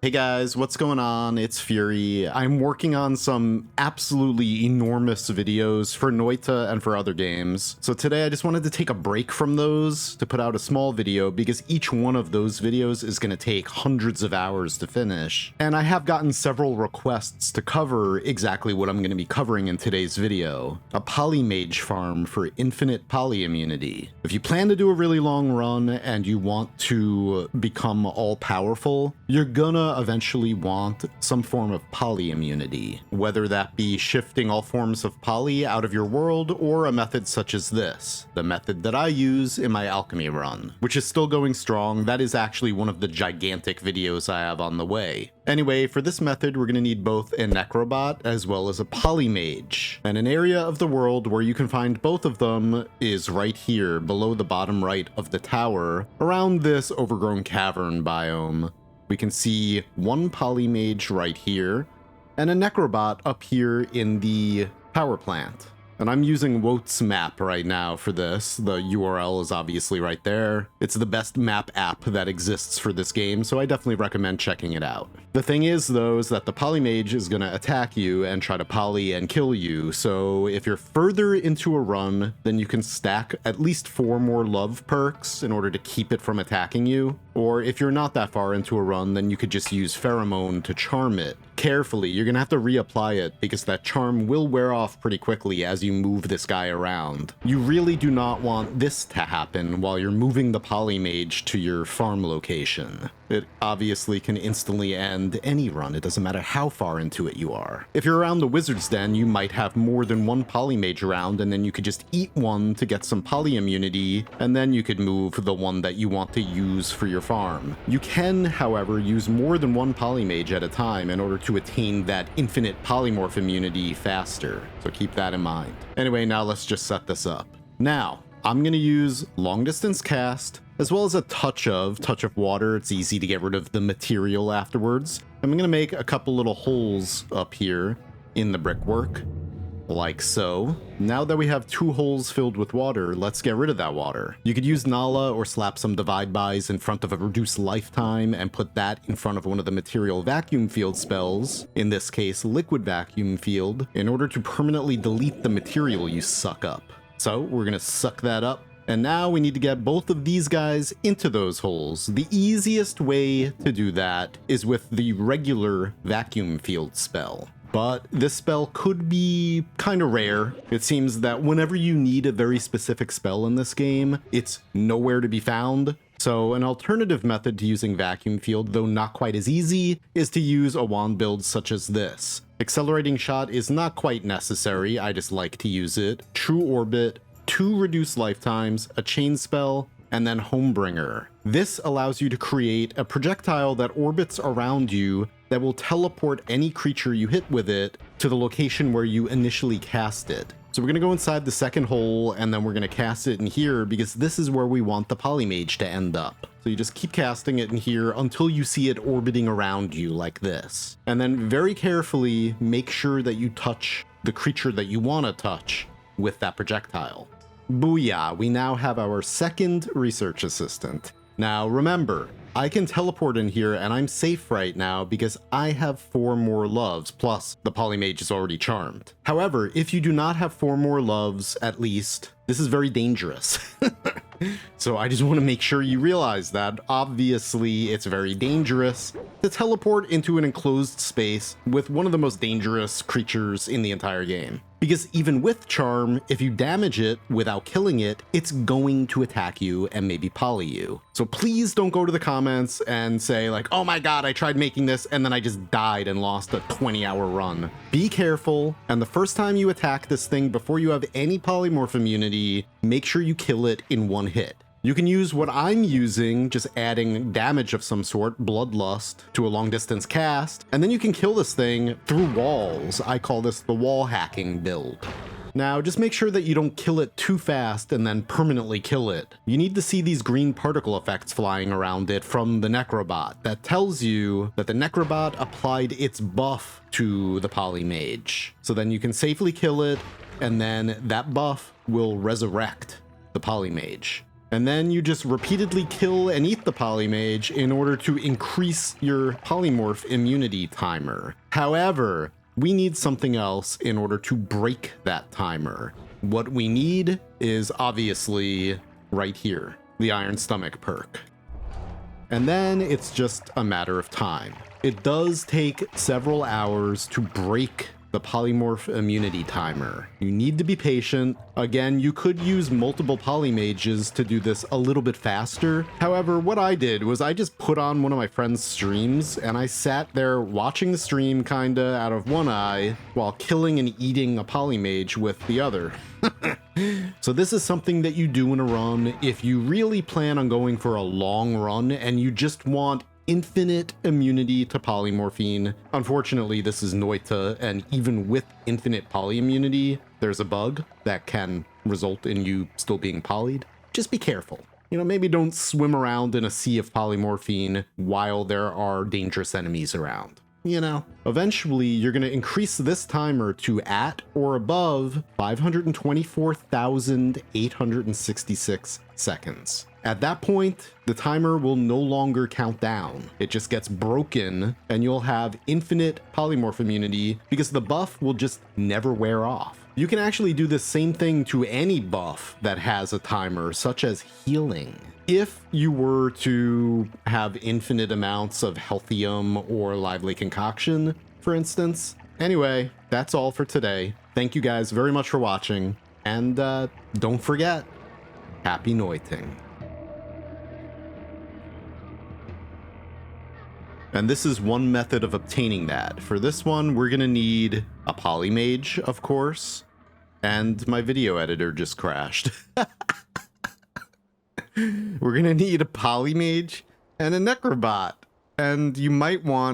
Hey guys, what's going on? It's Fury. I'm working on some absolutely enormous videos for Noita and for other games. So today I just wanted to take a break from those to put out a small video because each one of those videos is going to take hundreds of hours to finish. And I have gotten several requests to cover exactly what I'm going to be covering in today's video. A polymage farm for infinite poly immunity. If you plan to do a really long run and you want to become all powerful, you're gonna eventually want some form of poly immunity, whether that be shifting all forms of poly out of your world or a method such as this, the method that I use in my alchemy run, which is still going strong. That is actually one of the gigantic videos I have on the way. Anyway, for this method, we're going to need both a necrobot as well as a polymage. And an area of the world where you can find both of them is right here below the bottom right of the tower, around this overgrown cavern biome. We can see one polymage right here and a necrobot up here in the power plant. And I'm using Woat's map right now for this. The URL is obviously right there. It's the best map app that exists for this game, so I definitely recommend checking it out. The thing is, though, is that the polymage is going to attack you and try to poly and kill you, so if you're further into a run, then you can stack at least 4 more love perks in order to keep it from attacking you. Or if you're not that far into a run, then you could just use pheromone to charm it. Carefully, you're going to have to reapply it because that charm will wear off pretty quickly as you move this guy around. You really do not want this to happen while you're moving the polymage to your farm location. It obviously can instantly end any run. It doesn't matter how far into it you are. If you're around the wizard's den, you might have more than one polymage around, and then you could just eat one to get some poly immunity, and then you could move the one that you want to use for your farm. You can, however, use more than one polymage at a time in order to attain that infinite polymorph immunity faster, so keep that in mind. Anyway, now let's just set this up. Now, I'm going to use long distance cast, as well as a touch of water. It's easy to get rid of the material afterwards. I'm going to make a couple little holes up here in the brickwork, like so. Now that we have 2 holes filled with water, let's get rid of that water. You could use Nala or slap some divide bys in front of a reduced lifetime and put that in front of one of the material vacuum field spells, in this case liquid vacuum field, in order to permanently delete the material you suck up. So we're going to suck that up. And now we need to get both of these guys into those holes. The easiest way to do that is with the regular vacuum field spell. But this spell could be kind of rare. It seems that whenever you need a very specific spell in this game, it's nowhere to be found. So an alternative method to using vacuum field, though not quite as easy, is to use a wand build such as this. Accelerating shot is not quite necessary, I just like to use it. True orbit, 2 reduced lifetimes, a chain spell, and then Homebringer. This allows you to create a projectile that orbits around you that will teleport any creature you hit with it to the location where you initially cast it. So we're going to go inside the second hole, and then we're going to cast it in here because this is where we want the polymage to end up. So you just keep casting it in here until you see it orbiting around you like this. And then very carefully make sure that you touch the creature that you want to touch with that projectile. Booyah, we now have our second research assistant. Now remember, I can teleport in here and I'm safe right now because I have 4 more loves, plus the polymage is already charmed. However, if you do not have 4 more loves, at least, this is very dangerous. So I just want to make sure you realize that. Obviously, it's very dangerous to teleport into an enclosed space with one of the most dangerous creatures in the entire game. Because even with charm, if you damage it without killing it, it's going to attack you and maybe poly you. So please don't go to the comments and say like, oh my god, I tried making this and then I just died and lost a 20-hour run. Be careful, and the first time you attack this thing before you have any polymorph immunity, make sure you kill it in 1 hit. You can use what I'm using, just adding damage of some sort, Bloodlust, to a long distance cast, and then you can kill this thing through walls. I call this the wall hacking build. Now, just make sure that you don't kill it too fast and then permanently kill it. You need to see these green particle effects flying around it from the necrobot. That tells you that the necrobot applied its buff to the polymage. So then you can safely kill it, and then that buff will resurrect the polymage. And then you just repeatedly kill and eat the polymage in order to increase your polymorph immunity timer. However, we need something else in order to break that timer. What we need is obviously right here, the Iron Stomach perk. And then it's just a matter of time. It does take several hours to break the polymorph immunity timer. You need to be patient. Again, you could use multiple polymages to do this a little bit faster. However, what I did was I just put on one of my friend's streams and I sat there watching the stream kinda out of one eye while killing and eating a polymage with the other. So this is something that you do in a run if you really plan on going for a long run and you just want infinite immunity to polymorphine. Unfortunately, this is Noita, and even with infinite polyimmunity, there's a bug that can result in you still being polyed. Just be careful. You know, maybe don't swim around in a sea of polymorphine while there are dangerous enemies around. You know, eventually you're going to increase this timer to at or above 524,866 seconds. At that point, the timer will no longer count down. It just gets broken and you'll have infinite polymorph immunity because the buff will just never wear off. You can actually do the same thing to any buff that has a timer, such as healing. If you were to have infinite amounts of healthium or lively concoction, for instance. Anyway, that's all for today. Thank you guys very much for watching, and don't forget, happy noiting. And this is one method of obtaining that. For this one, we're gonna need a polymage, of course, and my video editor just crashed. We're gonna need a polymage and a necrobot, and you might want